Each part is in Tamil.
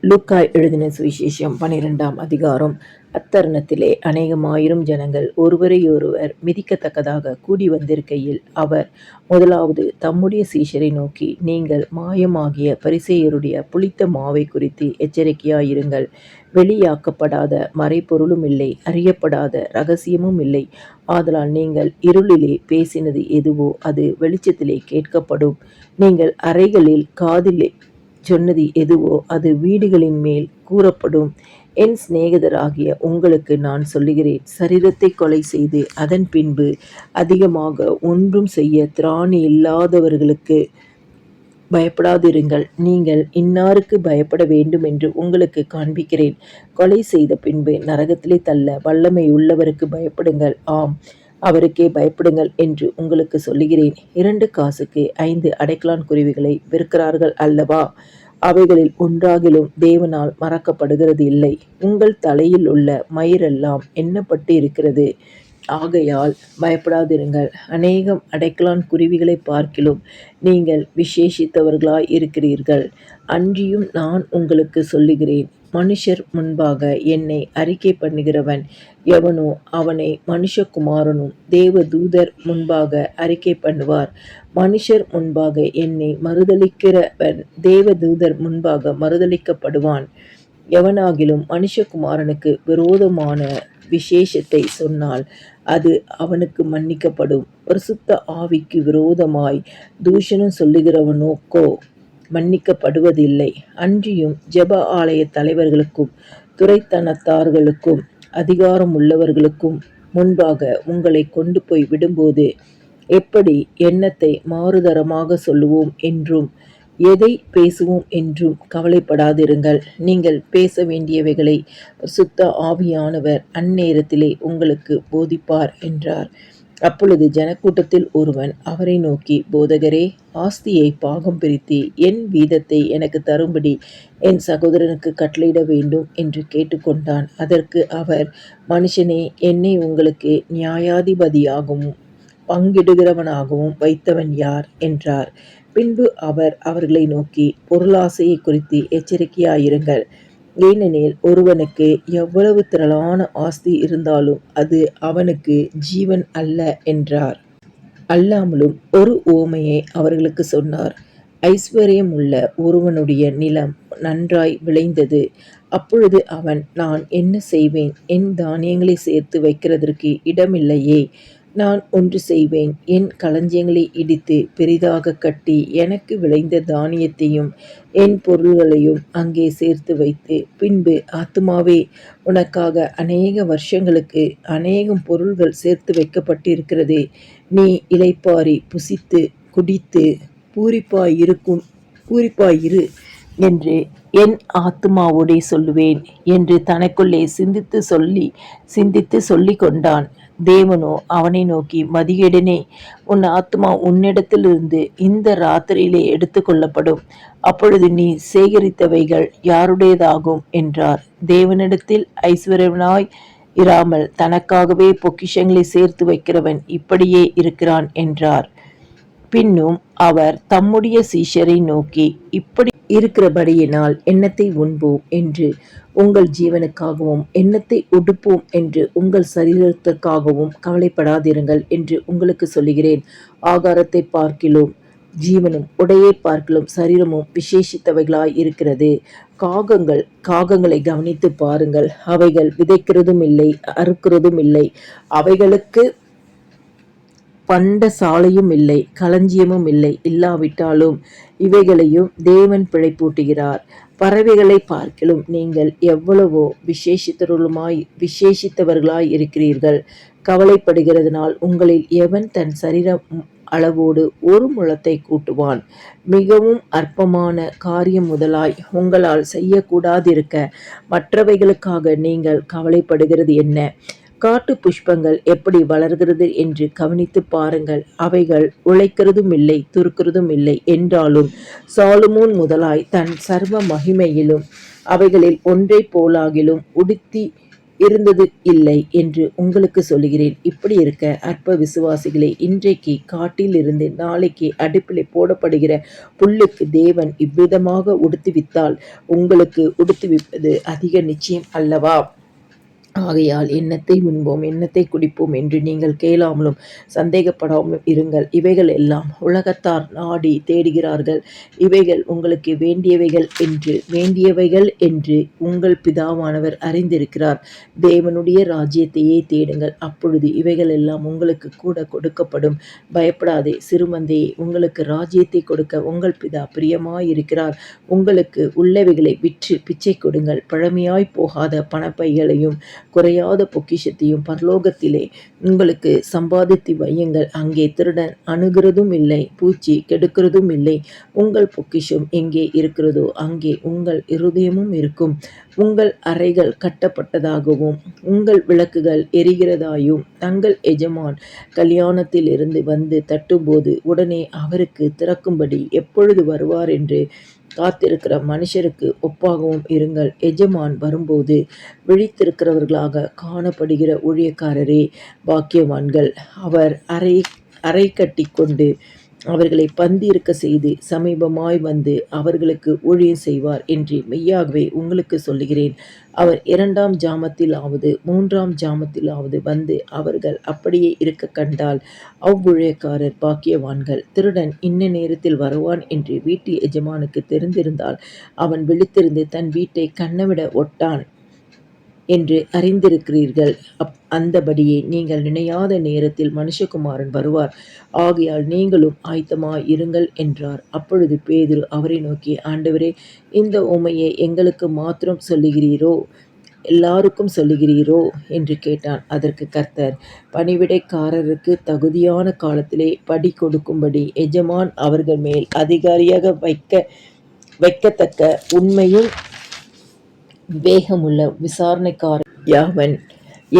லூக்கா எழுதின சுவிசேஷம் 12ஆம் அதிகாரம். அத்தருணத்திலே அநேகமாயிரம் ஜனங்கள் ஒருவரையொருவர் மிதிக்கத்தக்கதாக கூடி வந்திருக்கையில் அவர் முதலாவது தம்முடைய சீஷரை நோக்கி, நீங்கள் மாயமாகிய பரிசேயருடைய புளித்த மாவை குறித்து எச்சரிக்கையாயிருங்கள். வெளியாக்கப்படாத மறைபொருளும் இல்லை, அறியப்படாத இரகசியமும் இல்லை. ஆதலால் நீங்கள் இருளிலே பேசினது எதுவோ அது வெளிச்சத்திலே கேட்கப்படும். நீங்கள் அறைகளில் காதிலே சொன்னது எதுவோ அது வீடுகளின் மேல் கூறப்படும். என் சிநேகிதராகிய உங்களுக்கு நான் சொல்லுகிறேன், சரீரத்தை கொலை செய்து அதன் பின்பு அதிகமாக ஒன்றும் செய்ய திராணி இல்லாதவர்களுக்கு பயப்படாதிருங்கள். நீங்கள் இன்னாருக்கு பயப்பட வேண்டும் என்று உங்களுக்கு காண்பிக்கிறேன். கொலை செய்த பின்பு நரகத்திலே தள்ள வல்லமை உள்ளவருக்கு பயப்படுங்கள். ஆம், அவருக்கே பயப்படுங்கள் என்று உங்களுக்கு சொல்லுகிறேன். 2 காசுக்கு 5 அடைக்கலான் குருவிகளை விற்கிறார்கள் அல்லவா? அவைகளில் ஒன்றாகிலும் தேவனால் மறக்கப்படுகிறது இல்லை. உங்கள் தலையில் உள்ள மயிரெல்லாம் எண்ணப்பட்டு இருக்கிறது. ஆகையால் பயப்படாதிருங்கள். அநேகம் அடைக்கலான் குருவிகளை பார்க்கிலும் நீங்கள் விசேஷித்தவர்களாய் இருக்கிறீர்கள். அன்றியும் நான் உங்களுக்கு சொல்லுகிறேன், மனுஷர் முன்பாக என்னை அறிக்கை பண்ணுகிறவன் எவனோ அவனை மனுஷகுமாரனும் தேவதூதர் முன்பாக அறிக்கை பண்ணுவார். மனுஷர் முன்பாக என்னை மறுதலிக்கிறவன் தேவதூதர் முன்பாக மறுதலிக்கப்படுவான். எவனாகிலும் மனுஷகுமாரனுக்கு விரோதமான விசேஷத்தை சொன்னால் அது அவனுக்கு மன்னிக்கப்படும். பரிசுத்த ஆவிக்கு விரோதமாய் தூஷணம் சொல்லுகிறவனுக்கோ மன்னிக்கப்படுவதில்லை. அன்றியும் ஜெப ஆலய தலைவர்களுக்கும் துரைத்தனத்தார்களுக்கும் அதிகாரம் உள்ளவர்களுக்கும் முன்பாக உங்களை கொண்டு போய் விடும்போது எப்படி எண்ணத்தை மாறுதரமாக சொல்லுவோம் என்றும் எதை பேசுவோம் என்றும் கவலைப்படாதிருங்கள். நீங்கள் பேச வேண்டியவைகளை பரிசுத்த ஆவியானவர் அந்நேரத்திலே உங்களுக்கு போதிப்பார் என்றார். அப்பொழுது ஜனக்கூட்டத்தில் ஒருவன் அவரை நோக்கி, போதகரே, ஆஸ்தியை பாகம் பிரித்து என் வீதத்தை எனக்கு தரும்படி என் சகோதரனுக்கு கட்டளையிட வேண்டும் என்று கேட்டுக்கொண்டான். அதற்கு அவர், மனுஷனே, என்னை உங்களுக்கு நியாயாதிபதியாகவும் பங்கிடுகிறவனாகவும் வைத்தவன் யார் என்றார். பின்பு அவர் அவர்களை நோக்கி, பொருளாசையை குறித்து எச்சரிக்கையாயிருங்கள். ஏனெனில் ஒருவனுக்கு எவ்வளவு திரளான ஆஸ்தி இருந்தாலும் அது அவனுக்கு ஜீவன் அல்ல என்றார். அல்லாமலும் ஒரு உவமையை அவர்களுக்கு சொன்னார். ஐஸ்வர்யம் உள்ள ஒருவனுடைய நிலம் நன்றாய் விளைந்தது. அப்பொழுது அவன், நான் என்ன செய்வேன்? என் தானியங்களை சேர்த்து வைக்கிறதற்கு இடமில்லையே. நான் ஒன்று செய்வேன், என் களஞ்சியங்களை இடித்து பெரிதாக கட்டி எனக்கு விளைந்த தானியத்தையும் என் பொருள்களையும் அங்கே சேர்த்து வைத்து, பின்பு, ஆத்துமாவே, உனக்காக அநேக வருஷங்களுக்கு அநேகம் பொருள்கள் சேர்த்து வைக்கப்பட்டிருக்கிறது. நீ இளைப்பாறி புசித்து குடித்து பூரிப்பாயிரு என்று என் ஆத்துமாவோடே சொல்லுவேன் என்று தனக்குள்ளே சிந்தித்து சொல்லி கொண்டான். தேவனோ அவனை நோக்கி, மதிகேடனே, உன் ஆத்துமா உன்னிடத்திலிருந்து இந்த ராத்திரியிலே எடுத்து கொள்ளப்படும். அப்பொழுது நீ சேகரித்தவைகள் யாருடையதாகும் என்றார். தேவனிடத்தில் ஐஸ்வர்யவனாய் இராமல் தனக்காகவே பொக்கிஷங்களை சேர்த்து வைக்கிறவன் இப்படியே இருக்கிறான் என்றார். பின்னும் அவர் தம்முடைய சீஷரை நோக்கி, இப்படி இருக்கிறபடியினால் எண்ணத்தை உண்போம் என்று உங்கள் ஜீவனுக்காகவும் எண்ணத்தை உடுப்போம் என்று உங்கள் சரீரத்திற்காகவும் கவலைப்படாதிருங்கள் என்று உங்களுக்கு சொல்லுகிறேன். ஆகாரத்தை பார்க்கிலும் ஜீவனும் உடையை பார்க்கிலும் சரீரமும் விசேஷித்தவைகளாய் இருக்கிறது. காகங்களை கவனித்து பாருங்கள். அவைகள் விதைக்கிறதும் இல்லை, அறுக்கிறதும் இல்லை. அவைகளுக்கு பண்ட சாலையும் இல்லை, களஞ்சியமும் இல்லை. இல்லாவிட்டாலும் இவைகளையும் தேவன் பிழைப்பூட்டுகிறார். பறவைகளை பார்க்கிலும் நீங்கள் எவ்வளவோ விசேஷித்தவர்களாய் இருக்கிறீர்கள். கவலைப்படுகிறதுனால் உங்களில் எவன் தன் சரீரம் அளவோடு ஒரு முழத்தை கூட்டுவான்? மிகவும் அற்பமான காரியம் முதலாய் உங்களால் செய்யக்கூடாதிருக்க மற்றவைகளுக்காக நீங்கள் கவலைப்படுகிறது என்ன? காட்டு புஷ்பங்கள் எப்படி வளர்கிறது என்று கவனித்து பாருங்கள். அவைகள் உழைக்கிறதும் இல்லை, துருக்கிறதும் இல்லை. என்றாலும் சாலமோன் முதலாய் தன் சர்வ மகிமையிலும் அவைகளில் ஒன்றை போலாகிலும் இருந்தது இல்லை என்று உங்களுக்கு சொல்லுகிறேன். இப்படி இருக்க அற்ப விசுவாசிகளே, இன்றைக்கு காட்டில் இருந்து நாளைக்கு அடுப்பிலே போடப்படுகிற புல்லுக்கு தேவன் இவ்விதமாக உடுத்துவித்தால் உங்களுக்கு உடுத்துவிப்பது அதிக நிச்சயம் அல்லவா? ஆகையால் எண்ணத்தை உண்போம், எண்ணத்தை குடிப்போம் என்று நீங்கள் கேளாமலும் சந்தேகப்படாமலும் இருங்கள். இவைகள் எல்லாம் உலகத்தார் நாடி தேடுகிறார்கள். இவைகள் உங்களுக்கு வேண்டியவைகள் என்று உங்கள் பிதாவானவர் அறிந்திருக்கிறார். தேவனுடைய ராஜ்யத்தையே தேடுங்கள், அப்பொழுது இவைகள் எல்லாம் உங்களுக்கு கூட கொடுக்கப்படும். பயப்படாதே சிறுமந்தையே, உங்களுக்கு ராஜ்யத்தை கொடுக்க உங்கள் பிதா பிரியமாயிருக்கிறார். உங்களுக்கு உள்ளவைகளை விற்று பிச்சை கொடுங்கள். பழமையாய் போகாத பணப்பைகளையும் குறையாத பொக்கிஷத்தையும் பரலோகத்திலே உங்களுக்கு சம்பாதித்து வையுங்கள். அங்கே திருடன் அணுகிறதும் இல்லை, பூச்சி கெடுக்கிறதும் இல்லை. உங்கள் பொக்கிஷம் எங்கே இருக்கிறதோ அங்கே உங்கள் இருதயமும் இருக்கும். உங்கள் அறைகள் கட்டப்பட்டதாகவும் உங்கள் விளக்குகள் எரிகிறதாயும் தங்கள் எஜமான் கல்யாணத்தில் இருந்து வந்து தட்டும்போது உடனே அவருக்கு திறக்கும்படி எப்பொழுது வருவார் என்று காத்திருக்கிற மனுஷருக்கு ஒப்பாகவும் இருங்கள். எஜமான் வரும்போது விழித்திருக்கிறவர்களாக காணப்படுகிற ஊழியக்காரரே பாக்கியவான்கள். அவர் அறை கட்டி கொண்டு அவர்களை பந்தியிருக்க செய்து சமீபமாய் வந்து அவர்களுக்கு ஊழியம் செய்வார் என்று மெய்யாகவே உங்களுக்கு சொல்லுகிறேன். அவர் 2ஆம் ஜாமத்திலாவது 3ஆம் ஜாமத்திலாவது வந்து அவர்கள் அப்படியே இருக்க கண்டால் அவ்வூழியக்காரர் பாக்கியவான்கள். திருடன் இன்ன நேரத்தில் வருவான் என்று வீட்டு எஜமானுக்கு தெரிந்திருந்தால் அவன் விழித்திருந்து தன் வீட்டை கண்ணவிட ஒட்டான் என்று அறிந்திருக்கிறீர்கள். அந்தபடியே நீங்கள் நினையாத நேரத்தில் மனுஷகுமாரன் வருவார். ஆகையால் நீங்களும் ஆயத்தமாய் இருங்கள் என்றார். அப்பொழுது பேதுரு அவரை நோக்கி, ஆண்டவரே, இந்த உமையை எங்களுக்கு மாத்திரம் சொல்லுகிறீரோ, எல்லாருக்கும் சொல்லுகிறீரோ என்று கேட்டான். அதற்கு கர்த்தர், பணிவிடைக்காரருக்கு தகுதியான காலத்திலே படி கொடுக்கும்படி எஜமான் அவர்கள் மேல் அதிகாரியாக வைக்கத்தக்க உண்மையும் விவேகமுள்ள விசாரணைக்காரன் யாவன்.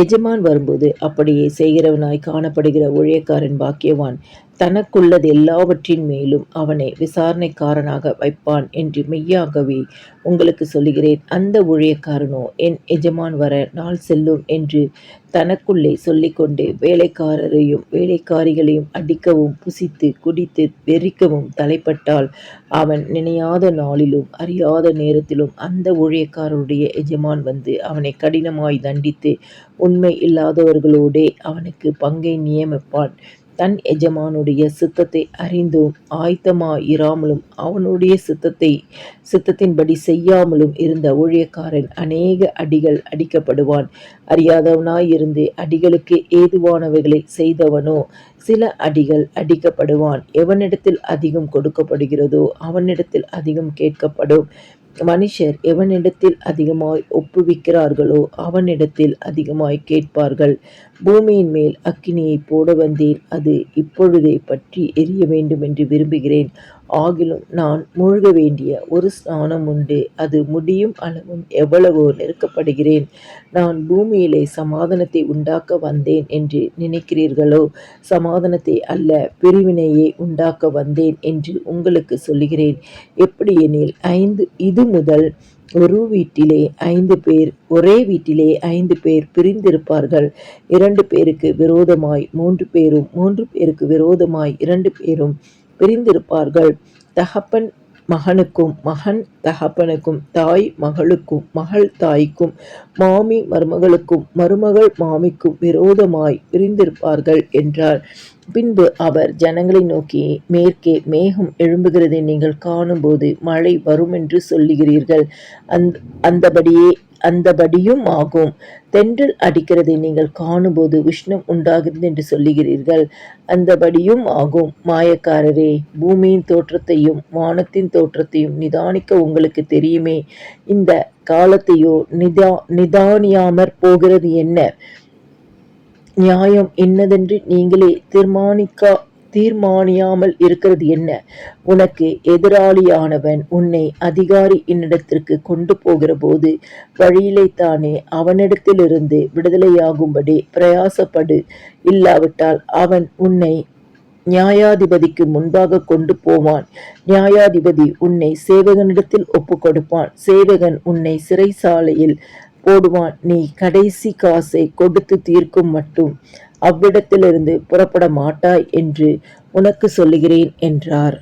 எஜமான் வரும்போது அப்படியே செய்கிறவனாய் காணப்படுகிற ஊழியக்காரன் பாக்கியவான். தனக்குள்ளது எல்லாவற்றின் மேலும் அவனை விசாரணைக்காரனாக வைப்பான் என்று மெய்யாகவே உங்களுக்கு சொல்லுகிறேன். அந்த ஊழியக்காரனோ என் எஜமான் வர நாள் செல்லும் என்று தனக்குள்ளே சொல்லிக்கொண்டு வேலைக்காரரையும் வேலைக்காரிகளையும் அடிக்கவும் புசித்து குடித்து வெறிக்கவும் தலைப்பட்டால் அவன் நினையாத நாளிலும் அறியாத நேரத்திலும் அந்த ஊழியக்காரருடைய எஜமான் வந்து அவனை கடினமாய் தண்டித்து உண்மை இல்லாதவர்களோடே அவனுக்கு பங்கை நியமிப்பான். தன் எஜமானுடைய சித்தத்தை அறிந்தும் ஆயத்தமாயிராமலும் அவனுடைய சித்தத்தின்படி செய்யாமலும் இருந்த ஊழியக்காரன் அநேக அடிகள் அடிக்கப்படுவான். அறியாதவனாயிருந்து அடிகளுக்கு ஏதுவானவைகளை செய்தவனோ சில அடிகள் அடிக்கப்படுவான். எவனிடத்தில் அதிகம் கொடுக்கப்படுகிறதோ அவனிடத்தில் அதிகம் கேட்கப்படும். மனுஷர் எவனிடத்தில் அதிகமாய் ஒப்புவிக்கிறார்களோ அவனிடத்தில் அதிகமாய் கேட்பார்கள். பூமியின் மேல் அக்கினியை போட வந்தேன், அது இப்பொழுதே பற்றி எரிய வேண்டும் என்று விரும்புகிறேன். ஆகிலும் நான் மூழ்க வேண்டிய ஒரு ஸ்நானம் உண்டு, அது முடியும் அளவும் எவ்வளவோ நெருக்கப்படுகிறேன். நான் பூமியிலே சமாதானத்தை உண்டாக்க வந்தேன் என்று நினைக்கிறீர்களோ? சமாதானத்தை அல்ல, பிரிவினையை உண்டாக்க வந்தேன் என்று உங்களுக்கு சொல்லுகிறேன். எப்படியெனில் இது முதல் ஒரே வீட்டிலே 5 பேர் பிரிந்திருப்பார்கள். 2 பேருக்கு விரோதமாய் 3 பேரும், 3 பேருக்கு விரோதமாய் 2 பேரும் பிரிந்திருப்பார்கள். தகப்பன் மகனுக்கும், மகன் தகப்பனுக்கும், தாய் மகளுக்கும், மகள் தாய்க்கும், மாமி மருமகளுக்கும், மருமகள் மாமிக்கும் விரோதமாய் பிரிந்திருப்பார்கள் என்றார். பின்பு அவர் ஜனங்களை நோக்கி, மேற்கே மேகம் எழும்புகிறதை நீங்கள் காணும்போது மழை வருமென்று சொல்லுகிறீர்கள், அந்தபடியும் ஆகும். தென்றல் அடிக்கிறதை நீங்கள் காணும்போது உஷ்ணம் உண்டாகிறது என்று சொல்லுகிறீர்கள், அந்தபடியும் ஆகும். மாயக்காரரே, பூமியின் தோற்றத்தையும் வானத்தின் தோற்றத்தையும் நிதானிக்க உங்களுக்கு தெரியுமே. இந்த காலத்தையோ நிதானியாமற் போகிறது என்ன? நியாயம் இன்னதென்று நீங்களே தீர்மானியாமல் இருக்கிறது என்ன? உனக்கு எதிராளியானவன் உன்னை அதிகாரி என்னிடத்திற்கு கொண்டு போகிற போது வழியிலே தானே அவனிடத்திலிருந்து விடுதலையாகும்படி பிரயாசப்படு. இல்லாவிட்டால் அவன் உன்னை நியாயாதிபதிக்கு முன்பாக கொண்டு போவான். நியாயாதிபதி உன்னை சேவகனிடத்தில் ஒப்பு கொடுப்பான். சேவகன் உன்னை சிறைசாலையில் போடுவான். நீ கடைசி காசை கொடுத்து தீர்க்கும் மட்டும் அவ்விடத்திலிருந்து புறப்பட மாட்டாய் என்று உனக்கு சொல்லுகிறேன் என்றார்.